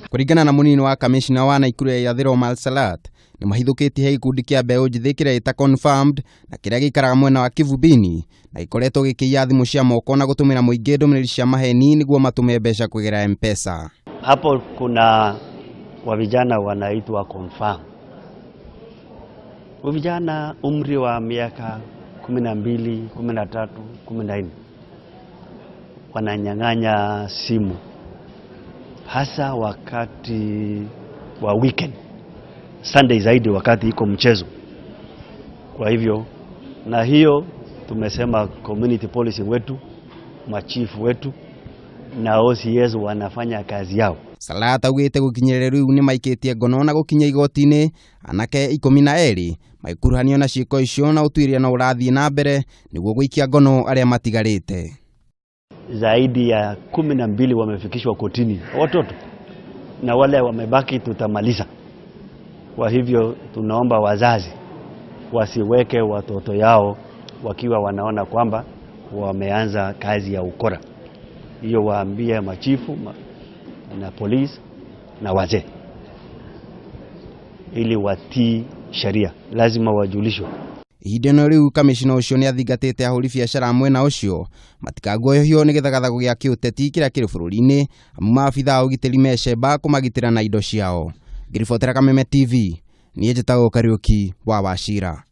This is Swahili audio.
Kuringana na munini wa kamicina wa Naikuru ya irathiro Omar Salat, ni mahithukitie he ikundi kia mbeu njithi kiria ita confirmed na kiria gikaraga mwena wa Kivubini na gikoretwo gikiia thimu cia moko na gutumira muingi ndumiriri cia maheni niguo matume mbeca kugerera M-pesa. Hapo kuna wa vijana wanaitwa confirm. Wa vijana umri wa miaka 12, 13, 14 wananyang'anya simu hasa wakati wa weekend, Sunday zaidi wakati iko mchezo. Kwa hivyo na hiyo tumesema community policy wetu, machifu wetu na OCS wanafanya kazi yao. Salat augite gukinyirira riu ni maikitie ngono na gukinya igoti-ini anake 12 maikuruhanio na ciiko icio na utuiria na urathie na mbere niguo guikia ngono aria matigarite. Zaidi ya 12 wamefikishwa kotini watoto, na wale wamebaki tutamaliza. Kwa hivyo tunaomba wazazi wasiweke watoto yao wakiwa wanaona kwamba wameanza kazi ya ukora. Hiyo waambie machifu na polisi na wazee ili watii sheria, lazima wajulishwe. Ihinda riu kamicina ucio ni athingatite ahuri biacara mwena ucio matikaguoyohio ni githagathago gia kiuteti kiria kiri bururi-ini amu maabitha ugitiri mecemba kumagitira na indo ciao. Ngiribotera Kameme TV, ni njitagwo Kariuki wa Wachira.